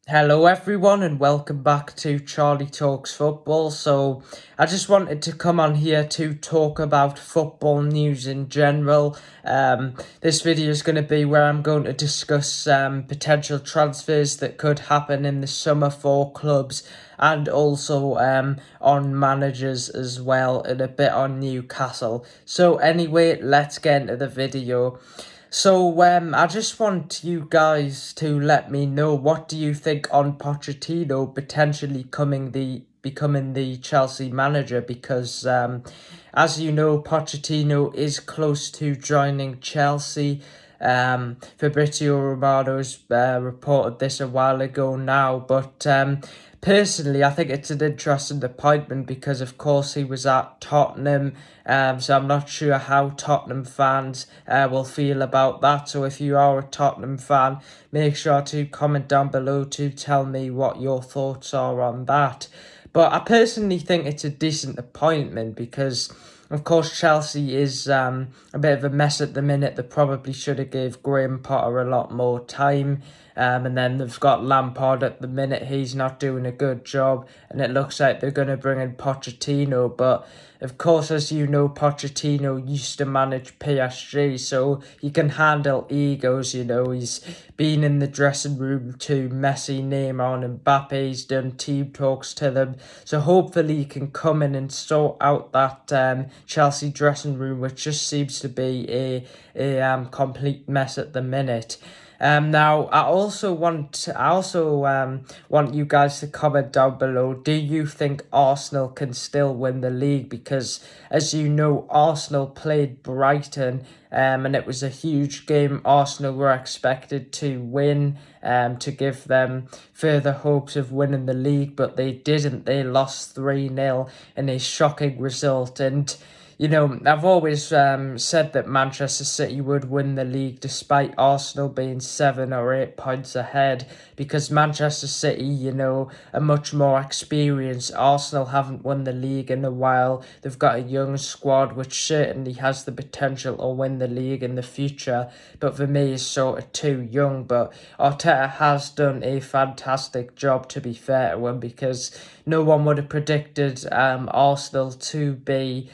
Hello everyone and welcome back to Charlie Talks Football. So I just wanted to come on here to talk about football news in general. This video is going to be where I'm going to discuss potential transfers that could happen in the summer for clubs and also on managers as well, and a bit on Newcastle. So anyway, let's get into the video. So I just want you guys to let me know, what do you think on Pochettino potentially becoming the Chelsea manager, because as you know, Pochettino is close to joining Chelsea. Fabrizio Romano's reported this a while ago now, but personally, I think it's an interesting appointment because, of course, he was at Tottenham. So I'm not sure how Tottenham fans will feel about that. So if you are a Tottenham fan, make sure to comment down below to tell me what your thoughts are on that. But I personally think it's a decent appointment because, of course, Chelsea is a bit of a mess at the minute. They probably should have gave Graham Potter a lot more time. And then they've got Lampard at the minute. He's not doing a good job. And it looks like they're going to bring in Pochettino. But, of course, as you know, Pochettino used to manage PSG. So he can handle egos, you know. He's been in the dressing room to Messi, Neymar and Mbappe. He's done team talks to them. So hopefully he can come in and sort out that Chelsea dressing room, which just seems to be a complete mess at the minute. Now I also want you guys to comment down below. Do you think Arsenal can still win the league? Because as you know, Arsenal played Brighton, and it was a huge game. Arsenal were expected to win, to give them further hopes of winning the league, but they didn't. They lost 3-0 in a shocking result. And you know, I've always said that Manchester City would win the league despite Arsenal being 7 or 8 points ahead, because Manchester City, you know, are much more experienced. Arsenal haven't won the league in a while. They've got a young squad which certainly has the potential to win the league in the future, but for me is sort of too young. But Arteta has done a fantastic job, to be fair to him, because no one would have predicted Arsenal to be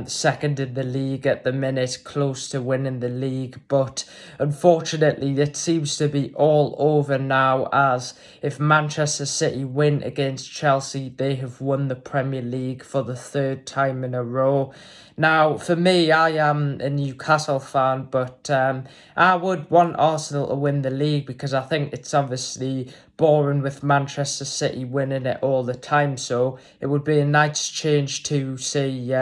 second in the league at the minute, close to winning the league. But unfortunately, it seems to be all over now, as if Manchester City win against Chelsea, they have won the Premier League for the third time in a row. Now, for me, I am a Newcastle fan, but I would want Arsenal to win the league because I think it's obviously boring with Manchester City winning it all the time. So it would be a nice change to see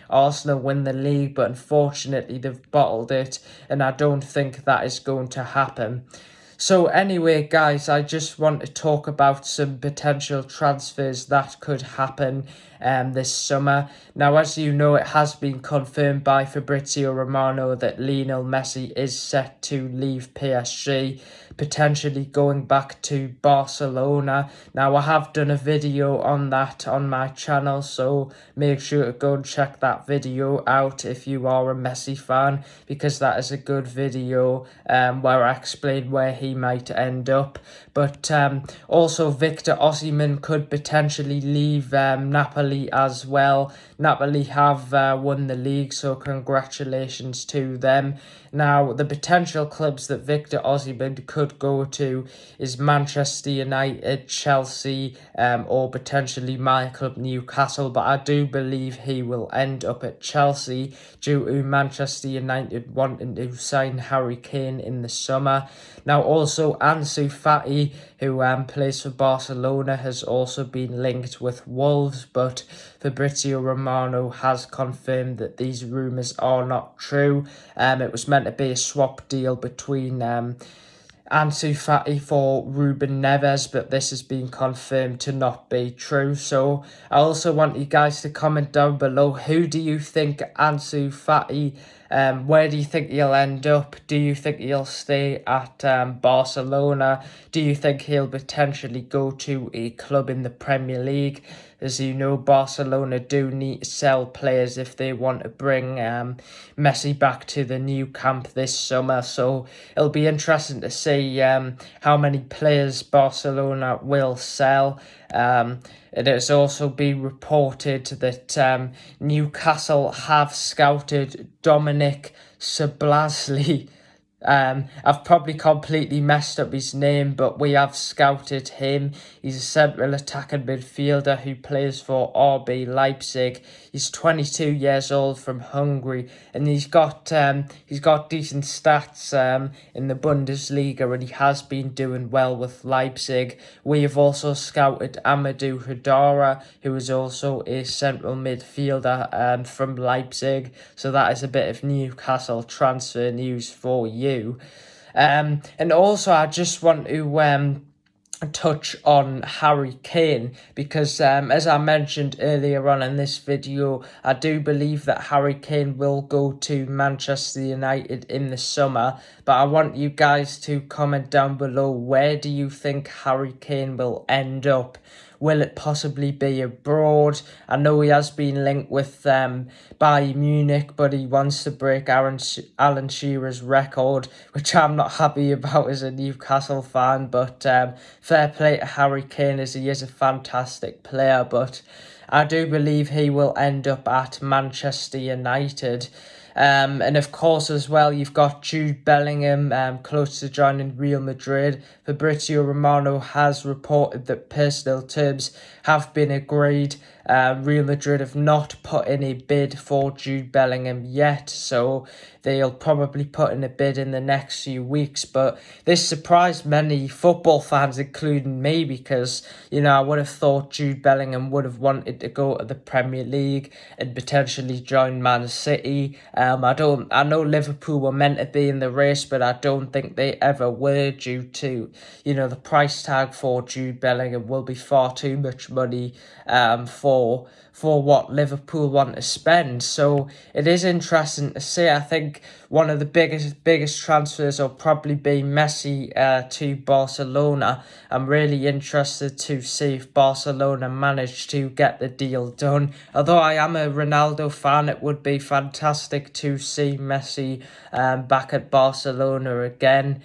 Arsenal win the league, but unfortunately they've bottled it, and I don't think that is going to happen. So anyway, guys, I just want to talk about some potential transfers that could happen this summer. Now, as you know, it has been confirmed by Fabrizio Romano that Lionel Messi is set to leave PSG, potentially going back to Barcelona. Now, I have done a video on that on my channel, so make sure to go and check that video out if you are a Messi fan, because that is a good video where I explain where he might end up. But also Victor Osimhen could potentially leave Napoli as well. Napoli have won the league, so congratulations to them. Now, the potential clubs that Victor Osimhen could go to is Manchester United, Chelsea, or potentially my club Newcastle, but I do believe he will end up at Chelsea due to Manchester United wanting to sign Harry Kane in the summer. Now, also Ansu Fati, who plays for Barcelona, has also been linked with Wolves, but Fabrizio Romano has confirmed that these rumours are not true. It was meant to be a swap deal between Ansu Fati for Ruben Neves, but this has been confirmed to not be true. So I also want you guys to comment down below, who do you think Ansu Fati Where do you think he'll end up? Do you think he'll stay at Barcelona? Do you think he'll potentially go to a club in the Premier League? As you know, Barcelona do need to sell players if they want to bring Messi back to the new camp this summer. So it'll be interesting to see how many players Barcelona will sell. It has also been reported that Newcastle have scouted Dominic Sablasley. I've probably completely messed up his name, but we have scouted him. He's a central attacking midfielder who plays for RB Leipzig. He's 22 years old from Hungary, and he's got decent stats in the Bundesliga, and he has been doing well with Leipzig. We have also scouted Amadou Hadara, who is also a central midfielder from Leipzig. So that is a bit of Newcastle transfer news for you. And also, I just want to touch on Harry Kane, because as I mentioned earlier on in this video, I do believe that Harry Kane will go to Manchester United in the summer. But I want you guys to comment down below, where do you think Harry Kane will end up? Will it possibly be abroad? I know he has been linked with Bayern Munich, but he wants to break Alan Shearer's record, which I'm not happy about as a Newcastle fan. But fair play to Harry Kane, as he is a fantastic player. But I do believe he will end up at Manchester United. And of course, as well, you've got Jude Bellingham close to joining Real Madrid. Fabrizio Romano has reported that personal terms have been agreed. Real Madrid have not put in a bid for Jude Bellingham yet, so they'll probably put in a bid in the next few weeks. But this surprised many football fans, including me, because, you know, I would have thought Jude Bellingham would have wanted to go to the Premier League and potentially join Man City. I know Liverpool were meant to be in the race, but I don't think they ever were, due to, you know, the price tag for Jude Bellingham will be far too much money for what Liverpool want to spend. So it is interesting to see. I think one of the biggest transfers will probably be Messi to Barcelona. I'm really interested to see if Barcelona manage to get the deal done. Although I am a Ronaldo fan, it would be fantastic to see Messi back at Barcelona again.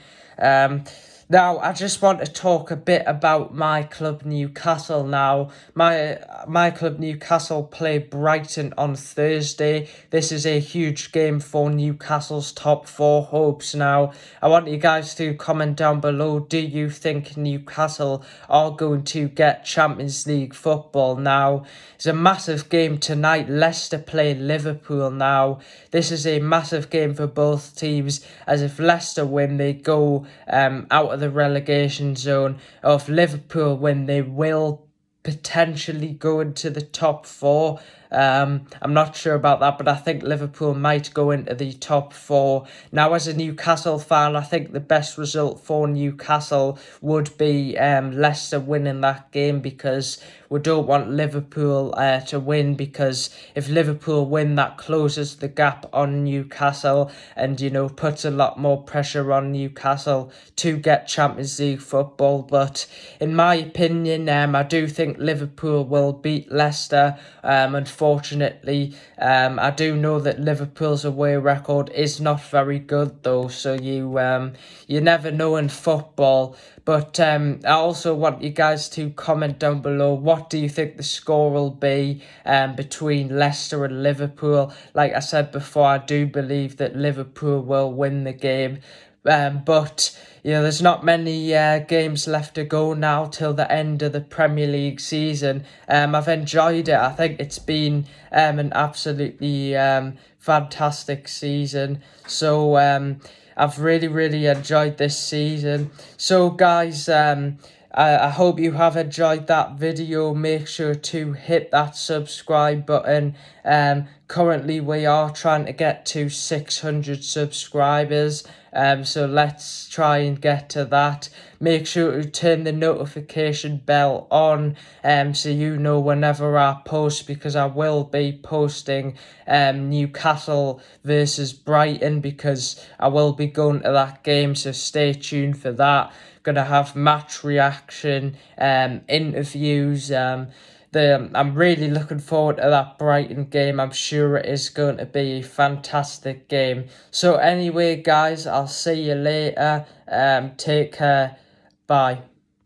Now, I just want to talk a bit about my club Newcastle now. My club Newcastle play Brighton on Thursday. This is a huge game for Newcastle's top four hopes. Now, I want you guys to comment down below, do you think Newcastle are going to get Champions League football? Now, it's a massive game tonight. Leicester play Liverpool now. This is a massive game for both teams, as if Leicester win, they go out of the relegation zone. Or if Liverpool win, they will potentially go into the top four. I'm not sure about that, but I think Liverpool might go into the top four. Now, as a Newcastle fan, I think the best result for Newcastle would be Leicester winning that game, because we don't want Liverpool to win, because if Liverpool win, that closes the gap on Newcastle and, you know, puts a lot more pressure on Newcastle to get Champions League football. But in my opinion, I do think Liverpool will beat Leicester. Unfortunately, I do know that Liverpool's away record is not very good, though, so you never know in football. But I also want you guys to comment down below, what do you think the score will be between Leicester and Liverpool? Like I said before, I do believe that Liverpool will win the game. But, you know, there's not many games left to go now till the end of the Premier League season. I've enjoyed it. I think it's been an absolutely fantastic season. So I've really enjoyed this season. So guys, I hope you have enjoyed that video. Make sure to hit that subscribe button. Currently we are trying to get to 600 subscribers. So let's try and get to that. Make sure to turn the notification bell on, so you know whenever I post, because I will be posting Newcastle versus Brighton, because I will be going to that game, so stay tuned for that. Gonna have match reaction, interviews. I'm really looking forward to that Brighton game. I'm sure it is going to be a fantastic game. So anyway, guys, I'll see you later. Take care. Bye.